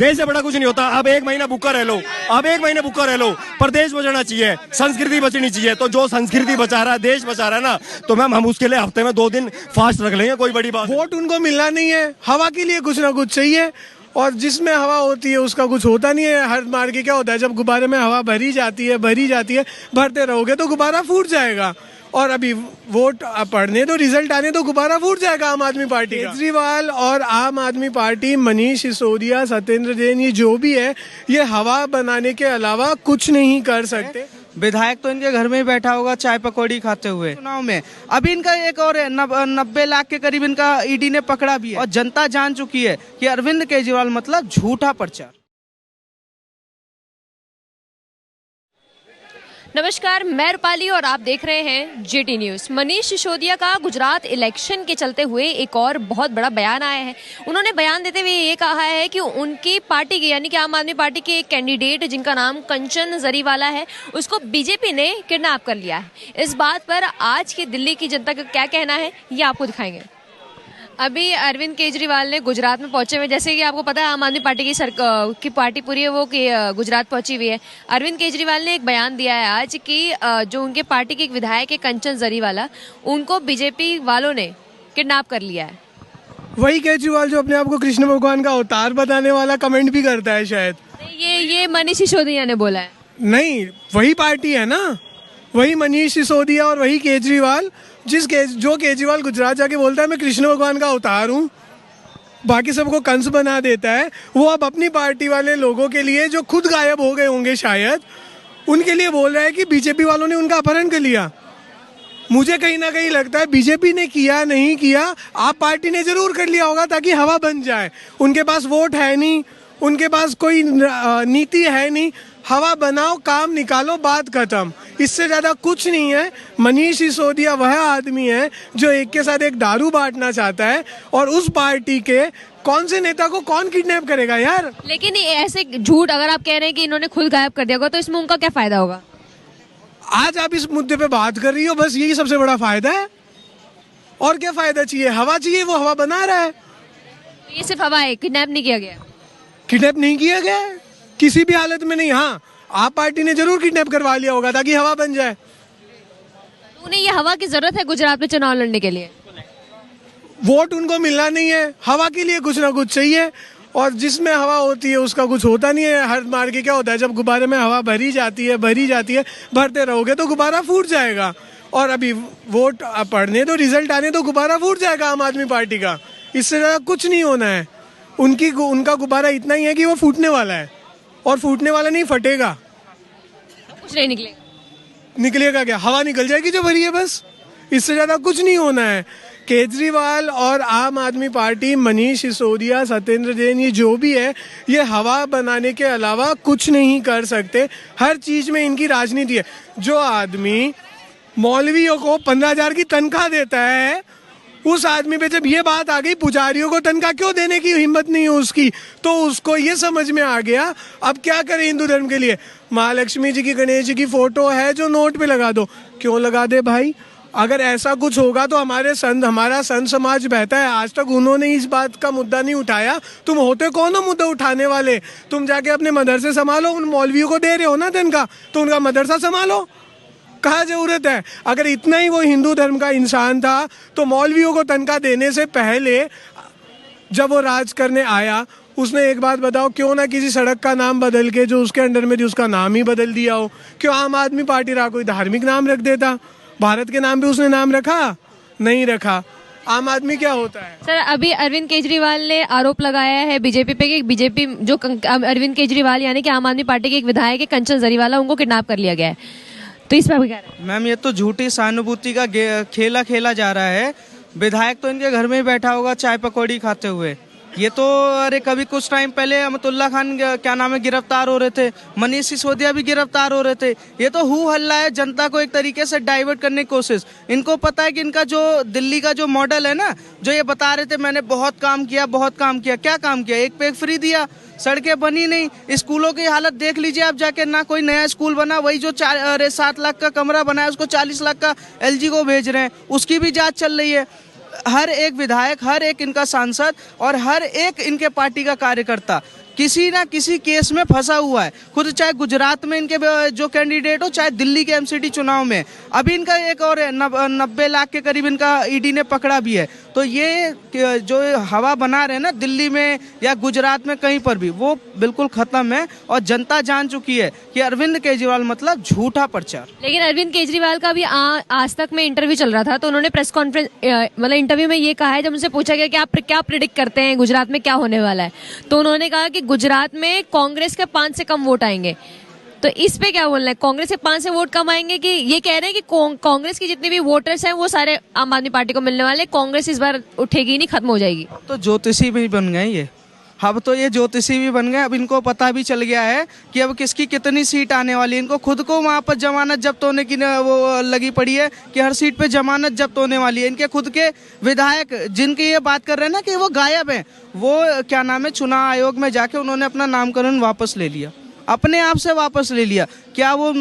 देश से बड़ा कुछ नहीं होता। अब एक महीना भूखा रह लो, अब एक महीने भूखा रह लो, पर देश बचाना चाहिए, संस्कृति बचनी चाहिए। तो जो संस्कृति बचा रहा है, देश बचा रहा है ना, तो मैम हम उसके लिए हफ्ते में 2 दिन फास्ट रख लेंगे, कोई बड़ी बात। वोट उनको मिलना नहीं है, हवा के लिए कुछ ना कुछ चाहिए, और जिसमें हवा होती है उसका कुछ होता नहीं है। हर मार के क्या होता है, जब गुब्बारे में हवा भरी जाती है भरते रहोगे तो गुब्बारा फूट जाएगा। और अभी वोट पड़ने तो रिजल्ट आने तो गुब्बारा फूट जाएगा आम आदमी पार्टी का। केजरीवाल और आम आदमी पार्टी, मनीष सिसोदिया, सत्येंद्र जैन, ये जो भी है, ये हवा बनाने के अलावा कुछ नहीं कर सकते। विधायक तो इनके घर में ही बैठा होगा चाय पकौड़ी खाते हुए। चुनाव में अभी इनका एक और 90 लाख के करीब इनका ईडी ने पकड़ा भी है, और जनता जान चुकी है कि अरविंद केजरीवाल मतलब झूठा प्रचार। नमस्कार, मैं रूपाली और आप देख रहे हैं जीटी न्यूज़। मनीष सिसोदिया का गुजरात इलेक्शन के चलते हुए एक और बहुत बड़ा बयान आया है। उन्होंने बयान देते हुए ये कहा है कि उनकी पार्टी की, यानी कि आम आदमी पार्टी के एक कैंडिडेट जिनका नाम कंचन जरीवाला है, उसको बीजेपी ने किडनैप कर लिया है। इस बात पर आज की दिल्ली की जनता का क्या कहना है, ये आपको दिखाएंगे। अभी अरविंद केजरीवाल ने गुजरात में पहुंचे हुए, जैसे कि आपको पता है आम आदमी पार्टी की पार्टी पूरी है वो गुजरात पहुंची हुई है। अरविंद केजरीवाल ने एक बयान दिया है आज कि जो उनके पार्टी के एक विधायक है कंचन जरीवाला, उनको बीजेपी वालों ने किडनैप कर लिया है। वही केजरीवाल जो अपने आप को कृष्ण भगवान का अवतार बताने वाला कमेंट भी करता है शायद। ये मनीष सिसोदिया ने बोला है। नहीं, वही पार्टी है ना, वही मनीष सिसोदिया और वही केजरीवाल, जो केजरीवाल गुजरात जाके बोलता है मैं कृष्ण भगवान का अवतार हूँ, बाकी सबको कंस बना देता है, वो अब अपनी पार्टी वाले लोगों के लिए जो खुद गायब हो गए होंगे शायद, उनके लिए बोल रहा है कि बीजेपी वालों ने उनका अपहरण कर लिया। मुझे कहीं ना कहीं लगता है बीजेपी ने किया नहीं किया, आप पार्टी ने जरूर कर लिया होगा ताकि हवा बन जाए। उनके पास वोट है नहीं, उनके पास कोई नीति है नहीं, हवा बनाओ, काम निकालो, बात खत्म। इससे ज्यादा कुछ नहीं है। मनीष सिसोदिया वह आदमी है जो एक के साथ एक दारू बांटना चाहता है, और उस पार्टी के कौन से नेता को कौन किडनैप करेगा यार। लेकिन ऐसे झूठ अगर आप कह रहे हैं कि इन्होंने खुद गायब कर दिया होगा, तो इसमें उनका क्या फायदा होगा? आज आप इस मुद्दे पे बात कर रही हो, बस यही सबसे बड़ा फायदा है। और क्या फायदा चाहिए? हवा चाहिए, वो हवा बना रहा है। ये सिर्फ हवा है, किडनैप नहीं किया गया। किडनैप नहीं किया गया किसी भी हालत में नहीं। हाँ, आप पार्टी ने जरूर किडनैप करवा लिया होगा ताकि हवा बन जाए। तो उन्हें ये हवा की जरूरत है गुजरात में चुनाव लड़ने के लिए। वोट उनको मिलना नहीं है, हवा के लिए कुछ ना कुछ चाहिए, और जिसमें हवा होती है उसका कुछ होता नहीं है। हर मार के क्या होता है, जब गुब्बारे में हवा भरी जाती है भरते रहोगे तो गुब्बारा फूट जाएगा। और अभी वोट पड़ने तो रिजल्ट आने तो गुब्बारा फूट जाएगा आम आदमी पार्टी का। इससे ज्यादा कुछ नहीं होना है। उनका गुब्बारा इतना ही है कि वो फूटने वाला है, और फूटने वाला नहीं, फटेगा। कुछ नहीं निकलेगा। निकलेगा क्या? हवा निकल जाएगी जो भरी है, बस। इससे ज्यादा कुछ नहीं होना है। केजरीवाल और आम आदमी पार्टी, मनीष सिसोदिया, सत्येंद्र जैन, ये जो भी है, ये हवा बनाने के अलावा कुछ नहीं कर सकते। हर चीज में इनकी राजनीति है। जो आदमी मौलवियों को 15,000 की तनख्वाह देता है, उस आदमी पे जब ये बात आ गई पुजारियों को तनख्वाह क्यों देने की हिम्मत नहीं है उसकी, तो उसको ये समझ में आ गया अब क्या करें हिंदू धर्म के लिए। महालक्ष्मी जी की, गणेश जी की फोटो है जो नोट पे लगा दो। क्यों लगा दे भाई? अगर ऐसा कुछ होगा तो हमारा संत समाज बहता है। आज तक उन्होंने इस बात का मुद्दा नहीं उठाया। तुम होते कौन हो मुद्दा उठाने वाले? तुम जाके अपने मदरसे संभालो। उन मौलवियों को दे रहे हो ना तनख्वाह, तो उनका मदरसा संभालो। कहाँ जरूरत है? अगर इतना ही वो हिंदू धर्म का इंसान था तो मौलवियों को तनख्वाह देने से पहले जब वो राज करने आया, उसने एक बात बताओ, क्यों ना किसी सड़क का नाम बदल के जो उसके अंडर में थी उसका नाम ही बदल दिया हो? क्यों आम आदमी पार्टी रहा कोई धार्मिक नाम रख देता? भारत के नाम पे उसने नाम रखा? नहीं रखा। आम आदमी क्या होता है? सर, अभी अरविंद केजरीवाल ने आरोप लगाया है बीजेपी पे कि बीजेपी जो अरविंद केजरीवाल यानी कि आम आदमी पार्टी के एक विधायक है कंचन जरीवाला, उनको किडनैप कर लिया गया है। तो इस पर क्या रहा है? मैम, ये तो झूठी सहानुभूति का खेला खेला जा रहा है। विधायक तो इनके घर में ही बैठा होगा चाय पकौड़ी खाते हुए। ये तो अरे कभी कुछ टाइम पहले अहमदुल्ला खान क्या नाम है गिरफ्तार हो रहे थे, मनीष सिसोदिया भी गिरफ्तार हो रहे थे। ये तो हु हल्ला है, जनता को एक तरीके से डाइवर्ट करने की कोशिश। इनको पता है कि इनका जो दिल्ली का जो मॉडल है ना, जो ये बता रहे थे मैंने बहुत काम किया। क्या काम किया? एक पे एक फ्री दिया, सड़कें बनी नहीं। स्कूलों की हालत देख लीजिए आप जाके, ना कोई नया स्कूल बना। वही जो 7 लाख का कमरा बना है उसको 40 लाख का LG को भेज रहे हैं, उसकी भी जांच चल रही है। हर एक विधायक, हर एक इनका सांसद और हर एक इनके पार्टी का कार्यकर्ता किसी ना किसी केस में फंसा हुआ है, खुद चाहे गुजरात में इनके जो कैंडिडेट हो, चाहे दिल्ली के एमसीडी चुनाव में। अभी इनका एक और 90 लाख के करीब इनका ईडी ने पकड़ा भी है। तो ये जो हवा बना रहे हैं ना दिल्ली में या गुजरात में कहीं पर भी, वो बिल्कुल खत्म है और जनता जान चुकी है कि अरविंद केजरीवाल मतलब झूठा प्रचार। लेकिन अरविंद केजरीवाल का भी आज तक में इंटरव्यू चल रहा था, तो उन्होंने प्रेस कॉन्फ्रेंस मतलब इंटरव्यू में ये कहा है, जब उनसे पूछा गया कि आप क्या प्रिडिक्ट करते हैं गुजरात में क्या होने वाला है, तो उन्होंने कहा कि गुजरात में कांग्रेस के 5 से कम वोट आएंगे। तो इस पे क्या बोलना है, कांग्रेस के 5 से वोट कम आएंगे कि ये कह रहे हैं कि कांग्रेस की जितने भी वोटर्स हैं वो सारे आम आदमी पार्टी को मिलने वाले, कांग्रेस इस बार उठेगी नहीं, खत्म हो जाएगी। तो ज्योतिषी भी बन गए ये, अब तो ये ज्योतिषी भी बन गए। अब इनको पता भी चल गया है कि अब किसकी कितनी सीट आने वाली है। इनको खुद को वहाँ पर जमानत जब्त होने की वो लगी पड़ी है कि हर सीट पे जमानत जब्त होने वाली है। इनके खुद के विधायक जिनकी ये बात कर रहे हैं ना कि वो गायब हैं, वो क्या नाम है, चुनाव आयोग में जाके उन्होंने अपना नामकरण वापस ले लिया, अपने आप से वापस ले लिया। क्या वो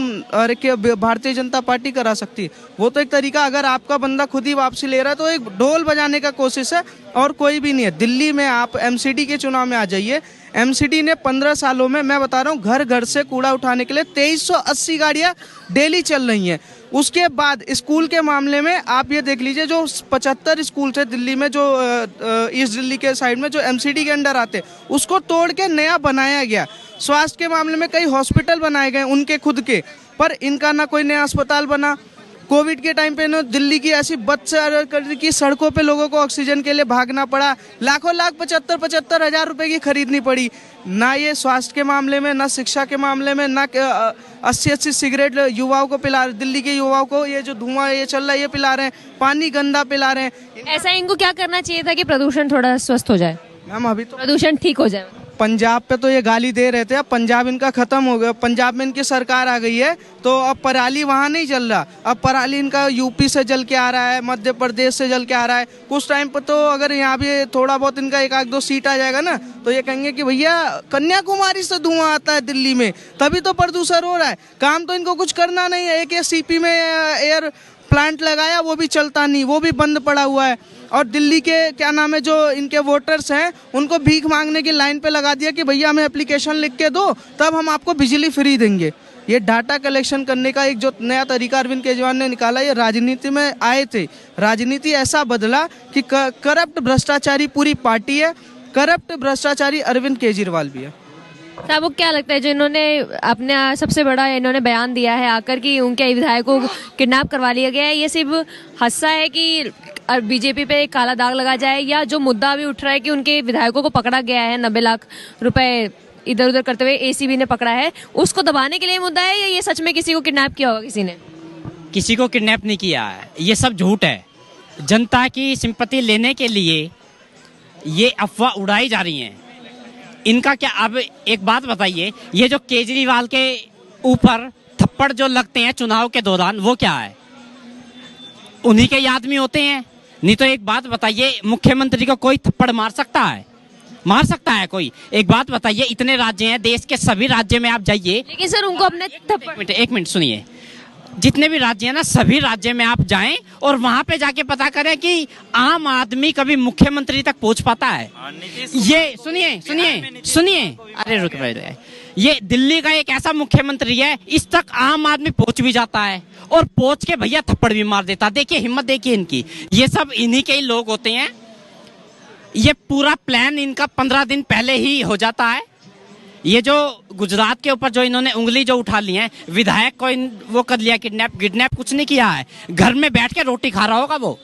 क्या भारतीय जनता पार्टी करा सकती है? वो तो एक तरीका, अगर आपका बंदा खुद ही वापसी ले रहा है तो एक ढोल बजाने का कोशिश है और कोई भी नहीं है। दिल्ली में आप एमसीडी के चुनाव में आ जाइए, एमसीडी ने 15 सालों में, मैं बता रहा हूँ, घर घर से कूड़ा उठाने के लिए 2380 गाड़ियाँ डेली चल रही हैं। उसके बाद स्कूल के मामले में आप ये देख लीजिए, जो 75 स्कूल थे दिल्ली में, जो ईस्ट दिल्ली के साइड में जो एमसीडी के अंडर आते, उसको तोड़ के नया बनाया गया। स्वास्थ्य के मामले में कई हॉस्पिटल बनाए गए उनके खुद के, पर इनका ना कोई नया अस्पताल बना। कोविड के टाइम पे ना दिल्ली की ऐसी बद से कर दी कि सड़कों पे लोगों को ऑक्सीजन के लिए भागना पड़ा, लाखों लाख 75 हजार रुपए की खरीदनी पड़ी। ना ये स्वास्थ्य के मामले में, ना शिक्षा के मामले में, ना 80 सिगरेट युवाओं को पिला, दिल्ली के युवाओं को ये जो धुआं ये चल रहा है ये पिला रहे हैं, पानी गंदा पिला रहे हैं। ऐसा इनको क्या करना चाहिए था कि प्रदूषण थोड़ा स्वस्थ हो जाए, मैम अभी तो प्रदूषण ठीक हो जाए? पंजाब पे तो ये गाली दे रहे थे, अब पंजाब इनका खत्म हो गया, पंजाब में इनकी सरकार आ गई है, तो अब पराली वहाँ नहीं जल रहा, अब पराली इनका यूपी से जल के आ रहा है, मध्य प्रदेश से जल के आ रहा है। कुछ टाइम पर तो अगर यहाँ भी थोड़ा बहुत इनका 1-2 सीट आ जाएगा ना, तो ये कहेंगे कि भैया कन्याकुमारी से धुआं आता है दिल्ली में, तभी तो प्रदूषण हो रहा है। काम तो इनको कुछ करना नहीं है। एक सीपी में एयर प्लांट लगाया, वो भी चलता नहीं, वो भी बंद पड़ा हुआ है। और दिल्ली के क्या नाम है, जो इनके वोटर्स हैं, उनको भीख मांगने की लाइन पे लगा दिया कि भैया हमें एप्लीकेशन लिख के दो, तब हम आपको बिजली फ्री देंगे। ये डाटा कलेक्शन करने का एक जो नया तरीका अरविंद केजरीवाल ने निकाला, ये राजनीति में आए थे, राजनीति ऐसा बदला कि करप्ट भ्रष्टाचारी पूरी पार्टी है, करप्ट भ्रष्टाचारी अरविंद केजरीवाल भी है। साहब को क्या लगता है, जो इन्होंने अपने सबसे बड़ा इन्होंने बयान दिया है आकर कि उनके विधायकों को किडनैप करवा लिया गया है, ये सिर्फ हादसा है कि बीजेपी पे काला दाग लगा जाए, या जो मुद्दा अभी उठ रहा है कि उनके विधायकों को पकड़ा गया है 90 लाख रुपए इधर उधर करते हुए, एसीबी ने पकड़ा है, उसको दबाने के लिए मुद्दा है, या ये सच में किसी को किडनैप किया होगा? किसी ने किसी को किडनैप नहीं किया है, ये सब झूठ है। जनता की सिंपैथी लेने के लिए ये अफवाह उड़ाई जा रही हैं। इनका क्या, अब एक बात बताइए, ये जो केजरीवाल के ऊपर थप्पड़ जो लगते हैं चुनाव के दौरान, वो क्या है? उन्हीं के याद में होते हैं? नहीं तो एक बात बताइए, मुख्यमंत्री को कोई थप्पड़ मार सकता है? मार सकता है कोई? एक बात बताइए, इतने राज्य हैं, देश के सभी राज्य में आप जाइए। लेकिन सर उनको अपने थप्पड़, एक मिनट सुनिए, जितने भी राज्य हैं ना, सभी राज्य में आप जाएं और वहां पे जाके पता करें कि आम आदमी कभी मुख्यमंत्री तक पहुंच पाता है? ये सुनिए, अरे रुक रहे, ये दिल्ली का एक ऐसा मुख्यमंत्री है, इस तक आम आदमी पहुंच भी जाता है और पहुंच के भैया थप्पड़ भी मार देता। देखिए हिम्मत देखिए इनकी, ये सब इन्हीं के ही लोग होते हैं। ये पूरा प्लान इनका 15 दिन पहले ही हो जाता है। ये जो गुजरात के ऊपर जो इन्होंने उंगली जो उठा ली है, विधायक को वो कर लिया किडनैप कुछ नहीं किया है, घर में बैठ के रोटी खा रहा होगा, वो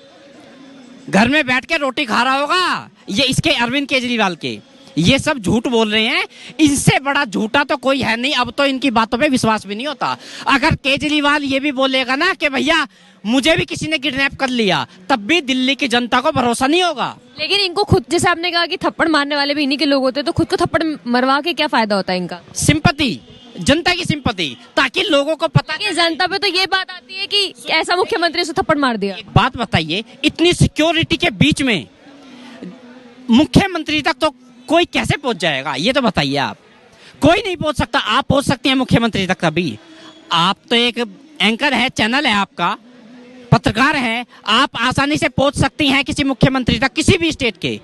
घर में बैठ के रोटी खा रहा होगा। ये इसके अरविंद केजरीवाल के ये सब झूठ बोल रहे हैं, इनसे बड़ा झूठा तो कोई है नहीं। अब तो इनकी बातों पे विश्वास भी नहीं होता। अगर केजरीवाल ये भी बोलेगा ना कि भैया मुझे भी किसी ने किडनैप कर लिया, तब भी दिल्ली की जनता को भरोसा नहीं होगा। लेकिन इनको खुद, जैसे आपने कहा कि थप्पड़ मारने वाले भी इन्हीं के लोग होते हैं, तो खुद को थप्पड़ मरवा के क्या फायदा होता है इनका? सिंपैथी, जनता की सिंपैथी, ताकि लोगों को पता कि जनता पे तो ये बात आती है कि ऐसा मुख्यमंत्री से थप्पड़ मार दिया। एक बात बताइए, इतनी सिक्योरिटी के बीच में मुख्यमंत्री तक तो कोई कैसे पहुंच जाएगा? ये तो बताइए आप। कोई नहीं पहुंच सकता, आप पहुंच सकते हैं मुख्यमंत्री तक कभी? आप तो एक एंकर है, चैनल है आपका, पत्रकार है, आप आसानी से पहुंच सकती हैं किसी मुख्यमंत्री तक, किसी भी स्टेट के।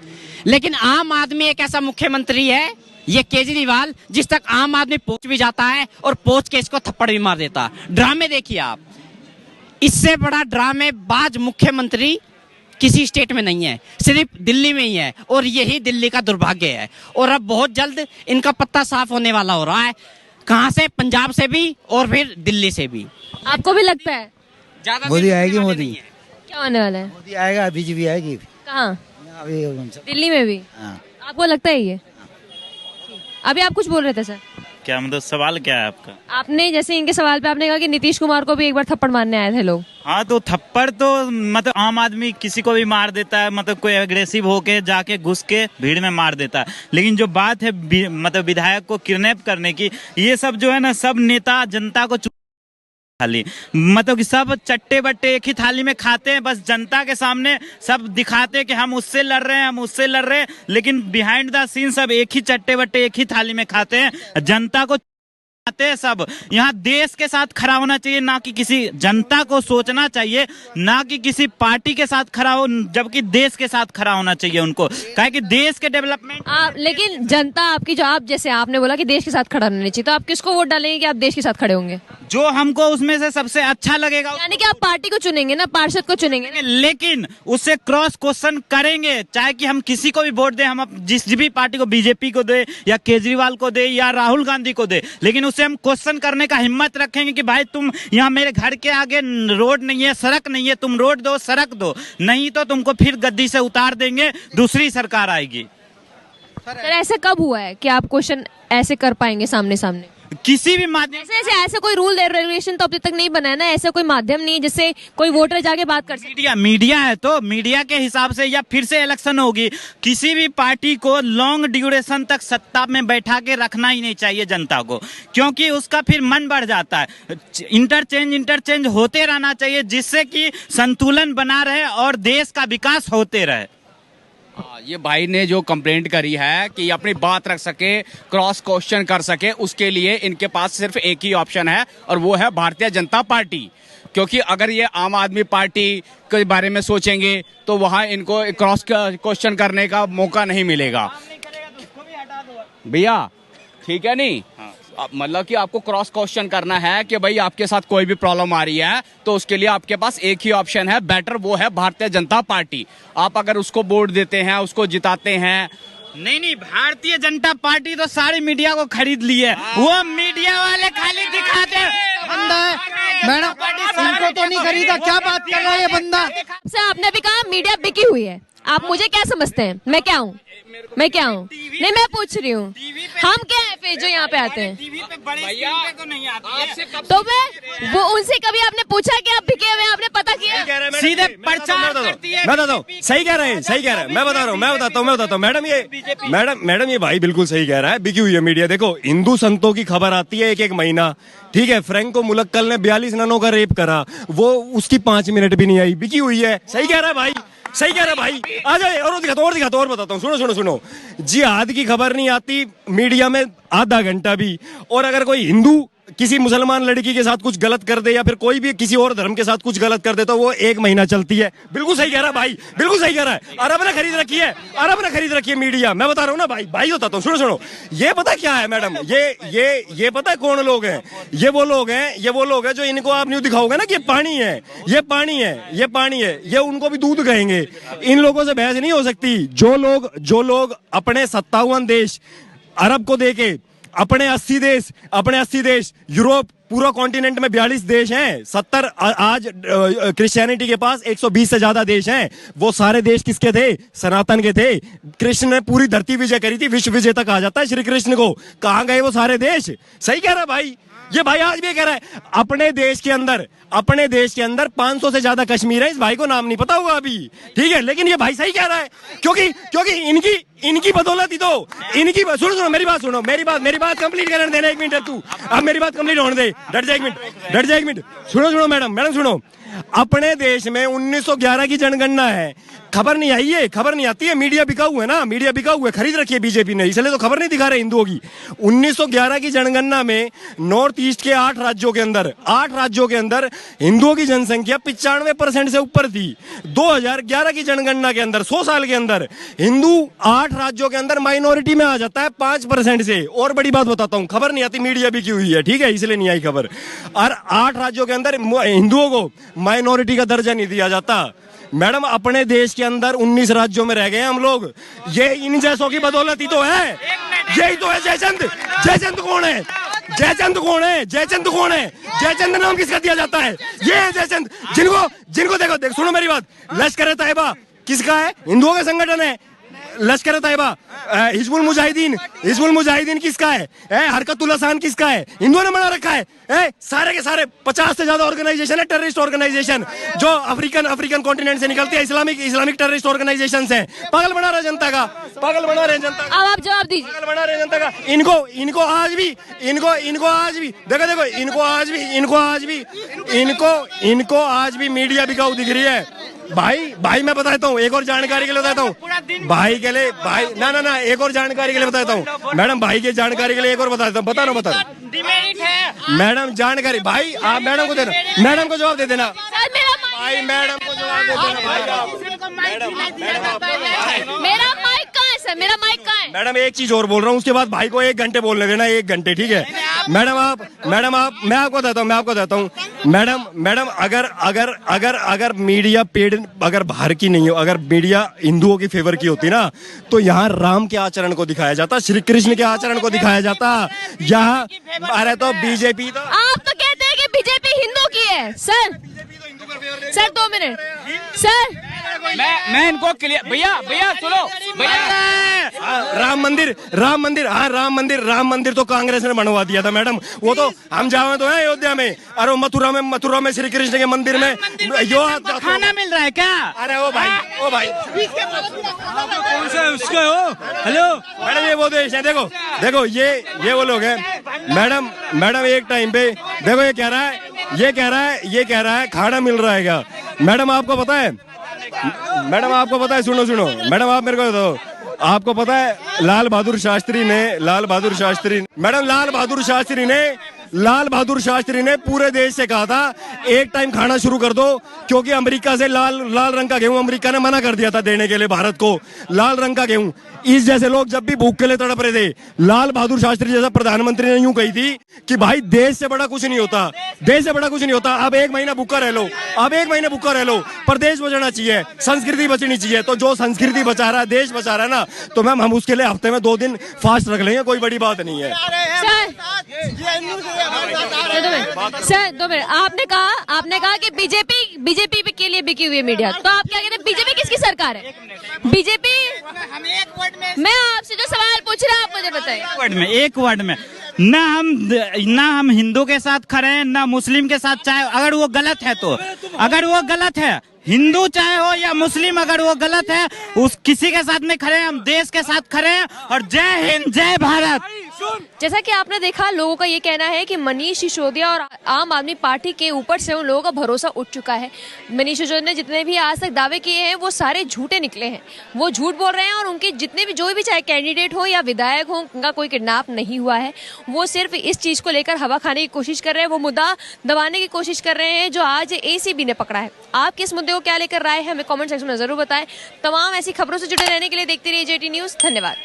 लेकिन आम आदमी एक ऐसा मुख्यमंत्री है ये केजरीवाल जिस तक आम आदमी पहुंच भी जाता है और पहुंच के इसको थप्पड़ भी मार देता। ड्रामे देखिए आप, इससे बड़ा ड्रामेबाज मुख्यमंत्री किसी स्टेट में नहीं है, सिर्फ दिल्ली में ही है, और यही दिल्ली का दुर्भाग्य है। और अब बहुत जल्द इनका पत्ता साफ होने वाला हो रहा है, कहां से, पंजाब से भी और फिर दिल्ली से भी। आपको भी लगता है ज्यादा मोदी आएगी, मोदी क्या होने वाला है? मोदी आएगा, बीजेपी आएगी। कहाँ? अभी दिल्ली में भी? हाँ। आपको लगता है ये? अभी आप कुछ बोल रहे थे सर, क्या मतलब सवाल क्या है आपका? आपने जैसे इनके सवाल पे आपने कहा कि नीतीश कुमार को भी एक बार थप्पड़ मारने आए थे लोग। हाँ तो थप्पड़ तो मतलब आम आदमी किसी को भी मार देता है, मतलब कोई एग्रेसिव होके जाके घुस के भीड़ में मार देता है। लेकिन जो बात है मतलब विधायक को किडनैप करने की, ये सब जो है ना, सब नेता जनता को थाली, मतलब कि सब चट्टे बट्टे एक ही थाली में खाते हैं, बस जनता के सामने सब दिखाते हैं कि हम उससे लड़ रहे हैं, हम उससे लड़ रहे हैं, लेकिन बिहाइंड द सीन सब एक ही चट्टे बट्टे एक ही थाली में खाते हैं, जनता को आते हैं सब। यहाँ देश के साथ खड़ा होना चाहिए, ना कि किसी जनता को सोचना चाहिए, ना कि किसी पार्टी के साथ खड़ा हो, जबकि देश के साथ खड़ा होना चाहिए उनको, कहे कि देश के डेवलपमेंट। लेकिन जनता आपकी, जो आप जैसे आपने बोला कि देश के साथ खड़ा रहना चाहिए, तो आप किसको वोट डालेंगे कि आप देश के साथ खड़े होंगे? जो हमको उसमें से सबसे अच्छा लगेगा, यानी कि आप पार्टी को चुनेंगे ना, पार्षद को चुनेंगे ना? लेकिन उससे क्रॉस क्वेश्चन करेंगे, चाहे कि हम किसी को भी वोट दें, हम जिस भी पार्टी को, बीजेपी को दे या केजरीवाल को दे या राहुल गांधी को दे, लेकिन उससे हम क्वेश्चन करने का हिम्मत रखेंगे कि भाई तुम यहाँ मेरे घर के आगे रोड नहीं है, सड़क नहीं है, तुम रोड दो, सड़क दो, नहीं तो तुमको फिर गद्दी से उतार देंगे, दूसरी सरकार आएगी। सर ऐसा कब हुआ है कि आप क्वेश्चन ऐसे कर पाएंगे सामने सामने? किसी भी माध्यम ऐसे ऐसे कोई रूल रेगुलेशन तो अब तक नहीं बना है ना, ऐसा कोई माध्यम नहीं जिससे कोई वोटर जाके बात कर सके। मीडिया है तो मीडिया के हिसाब से, या फिर से इलेक्शन होगी, किसी भी पार्टी को लॉन्ग ड्यूरेशन तक सत्ता में बैठा के रखना ही नहीं चाहिए जनता को, क्योंकि उसका फिर मन बढ़ जाता है। इंटरचेंज होते रहना चाहिए, जिससे कि संतुलन बना रहे और देश का विकास होते रहे। ये भाई ने जो कंप्लेंट करी है कि अपनी बात रख सके, क्रॉस क्वेश्चन कर सके, उसके लिए इनके पास सिर्फ एक ही ऑप्शन है, और वो है भारतीय जनता पार्टी। क्योंकि अगर ये आम आदमी पार्टी के बारे में सोचेंगे तो वहां इनको क्रॉस क्वेश्चन करने का मौका नहीं मिलेगा। भैया ठीक है नहीं, मतलब कि आपको क्रॉस क्वेश्चन करना है कि भाई आपके साथ कोई भी प्रॉब्लम आ रही है, तो उसके लिए आपके पास एक ही ऑप्शन है बेटर, वो है भारतीय जनता पार्टी। आप अगर उसको वोट देते हैं, उसको जिताते हैं। नहीं, भारतीय जनता पार्टी तो सारी मीडिया को खरीद ली है, वो मीडिया वाले खाली दिखाते हैं। बंदा है मैडम, इनको तो नहीं खरीदा, क्या बात कर रहा है ये बंदा? सर आपने भी कहा मीडिया बिकी हुई है, आप मुझे क्या समझते हैं? मैं क्या हूँ? नहीं मैं पूछ रही हूँ, हम क्या है फिर जो यहाँ पे आते हैं? तो मैं वो उनसे कभी आपने पूछा कि आप बिके हुए, आपने पता किया? सीधे प्रचार करती है। मैं बताता हूँ, सही कह रहे हैं, मैं बता रहा हूँ, मैं बताता हूँ मैडम ये भाई बिल्कुल सही कह रहा है, बिकी हुई है मीडिया। देखो, हिंदू संतों की खबर आती है एक महीना, ठीक है, फ्रैंको मुलक्कल ने 42 ननों का रेप करा, वो उसकी 5 मिनट भी नहीं आई, बिकी हुई है। सही कह रहा है भाई, सही कह रहा है भाई। आ जाए और दिखाता हूँ और बताता हूँ। सुनो, जिहाद की खबर नहीं आती मीडिया में आधा घंटा भी, और अगर कोई हिंदू किसी मुसलमान लड़की के साथ कुछ गलत कर दे या फिर कोई भी किसी और धर्म के साथ कुछ गलत कर दे तो वो 1 महीना चलती है। बिल्कुल सही कह रहा है भाई, बिल्कुल सही कह रहा है। अरब ने खरीद रखी है मीडिया, मैं बता रहा हूँ ना भाई बताता हूँ। सुनो, ये पता क्या है मैडम, ये पता है कौन लोग हैं? ये वो लोग हैं जो इनको आप न्यू दिखाओगे ना कि ये पानी है, ये उनको भी दूध कहेंगे। इन लोगों से बहस नहीं हो सकती। जो लोग अपने 57 देश अरब को देके, अपने 80 देश यूरोप, पूरा कॉन्टिनेंट में 42 देश हैं, 70 आज क्रिश्चियनिटी के पास 120 से ज्यादा देश हैं। वो सारे देश किसके थे? सनातन के थे। कृष्ण ने पूरी धरती विजय करी थी, विश्व विजेता कहा जाता है श्री कृष्ण को। कहाँ गए वो सारे देश? सही कह रहा है भाई, ये भाई आज भी कह रहा है। अपने देश के अंदर 500 से ज्यादा कश्मीर है, इस भाई को नाम नहीं पता होगा अभी, ठीक है, लेकिन ये भाई सही कह रहा है, क्योंकि इनकी बदौलत ही तो इनकी। सुनो मेरी बात कंप्लीट करने देना, 1 मिनट है तू, अब मेरी बात कंप्लीट होने दे, डट जा एक मिनट। सुनो मैडम सुनो, अपने देश में 1911 की जनगणना है, खबर नहीं आई है, खबर नहीं आती है। मीडिया बिका हुआ है ना, मीडिया बिका हुआ है, खरीद रखी है बीजेपी ने, इसलिए तो खबर नहीं दिखा रहे हिंदुओं की। 1911 की जनगणना में नॉर्थ ईस्ट के 8 राज्यों के अंदर हिंदुओं की जनसंख्या 95% से ऊपर थी। 2011 की जनगणना के अंदर 100 साल के अंदर हिंदू 8 8 राज्यों के अंदर माइनॉरिटी में आ जाता है 5% से। और बड़ी बात बताता हूं, खबर नहीं आती, मीडिया भी की हुई है, ठीक है, इसलिए नहीं आई खबर। और 8 राज्यों के अंदर हिंदुओं को माइनॉरिटी का दर्जा नहीं दिया जाता। मैडम, अपने देश के अंदर 19 राज्यों में रह गए हम लोग, ये इन जैसों की बदौलत ही तो है। यही तो है जयचंद। जयचंद कौन है? जयचंद कौन है? जयचंद कौन है? जयचंद नाम किसका दिया जाता है? ये है जयचंद। जिनको देखो, सुनो मेरी बात, लश्कर तैयबा किसका है? हिंदुओं का संगठन है लश्कर तैयबा। हिजबुल मुजाहिदीन किसका है? हरकतुल हसन किसका है? हिंदुओं ने बना रखा है। सारे के सारे 50 से ज्यादा ऑर्गेनाइजेशन है, टेररिस्ट ऑर्गेनाइजेशन, जो अफ्रीकन कॉन्टिनेंट से निकलती है, इस्लामिक टेररिस्ट ऑर्गेनाइजेशन है। पागल बना रहे जनता का, पागल बना रहे जनता का। अब आप जवाब दीजिए। पागल बना रहे जनता का। इनको आज भी देखो इनको आज भी मीडिया बिकाऊ दिख रही है। भाई मैं बताता हूँ, एक और जानकारी के लिए बताता हूँ, भाई ना एक और जानकारी के लिए बताता हूँ मैडम, भाई की जानकारी के लिए एक और बताता हूँ। बता मैडम जानकारी, भाई आप मैडम को देना, मैडम को जवाब दे देना भाई, मैडम को जवाब दे देना भाई। मेरा माइक कहाँ है सर? मेरा माइक कहाँ है? मैडम एक चीज और बोल रहा हूँ, उसके बाद भाई को 1 घंटे बोलने देना, 1 घंटे, ठीक है? मैडम मैं आपको देता हूँ मैडम, अगर मीडिया पेड अगर बाहर की नहीं हो, अगर मीडिया हिंदुओं की फेवर की होती ना, तो यहाँ राम के आचरण को दिखाया जाता, श्री कृष्ण के आचरण को दिखाया जाता। यहाँ अरे तो बीजेपी तो आप तो कहते हैं कि बीजेपी हिंदू की है सर। सर 2 मिनट सर, मैं इनको क्लियर, भैया सुनो भैया। राम मंदिर तो कांग्रेस ने बनवा दिया था मैडम। वो तो हम जाए तो है अयोध्या में, अरे मथुरा में श्री कृष्ण के मंदिर में खाना मिल रहा है क्या? अरे ओ भाई कौन सा है उसका? हेलो मैडम, ये वो देश है, देखो ये वो लोग हैं मैडम। एक टाइम पे देखो ये कह रहा है खाना मिल रहा है क्या? मैडम आपको पता है, सुनो मैडम, आप मेरे को बताओ, आपको पता है लाल बहादुर शास्त्री ने पूरे देश से कहा था एक टाइम खाना शुरू कर दो, क्योंकि अमेरिका से लाल रंग का गेहूं अमेरिका ने मना कर दिया था देने के लिए भारत को, लाल रंग का गेहूं। इस जैसे लोग जब भी भूख के लिए तड़प रहे थे, लाल बहादुर शास्त्री जैसा प्रधानमंत्री ने यूं कही थी कि भाई देश से बड़ा कुछ नहीं होता, अब 1 महीना भूखा रह लो, पर देश बचाना चाहिए, संस्कृति बचनी चाहिए। तो जो संस्कृति बचा रहा है, देश बचा रहा है ना, तो मैम हम उसके लिए हफ्ते में 2 दिन फास्ट रख लेंगे, कोई बड़ी बात नहीं है। सर 2 मिनट, आपने कहा कि बीजेपी के लिए बिकी हुई है मीडिया, तो आप क्या कहते हैं बीजेपी किसकी सरकार है? बीजेपी, मैं आपसे जो सवाल पूछ रहा हूँ आप मुझे बताइए। एक वर्ड में ना हम हिंदू के साथ खड़े हैं, ना मुस्लिम के साथ, चाहे अगर वो गलत है तो, अगर वो गलत है, हिंदू चाहे हो या मुस्लिम, अगर वो गलत है, उस किसी के साथ नहीं खड़े हैं, हम देश के साथ खड़े हैं। और जय हिंद, जय भारत। जैसा कि आपने देखा, लोगों का ये कहना है कि मनीष सिसोदिया और आम आदमी पार्टी के ऊपर से उन लोगों का भरोसा उठ चुका है। मनीष सिसोदिया ने जितने भी आज तक दावे किए हैं वो सारे झूठे निकले हैं, वो झूठ बोल रहे हैं, और उनके जितने भी जो भी चाहे कैंडिडेट हो या विधायक हो, उनका कोई किडनैप नहीं हुआ है। वो सिर्फ इस चीज को लेकर हवा खाने की कोशिश कर रहे हैं, वो मुद्दा दबाने की कोशिश कर रहे हैं जो आज एसीबी ने पकड़ा है। आपकी इस मुद्दे को क्या लेकर राय है, हमें कमेंट सेक्शन में जरूर बताएं। तमाम ऐसी खबरों से जुड़े रहने के लिए देखते रहिए जेटी न्यूज। धन्यवाद।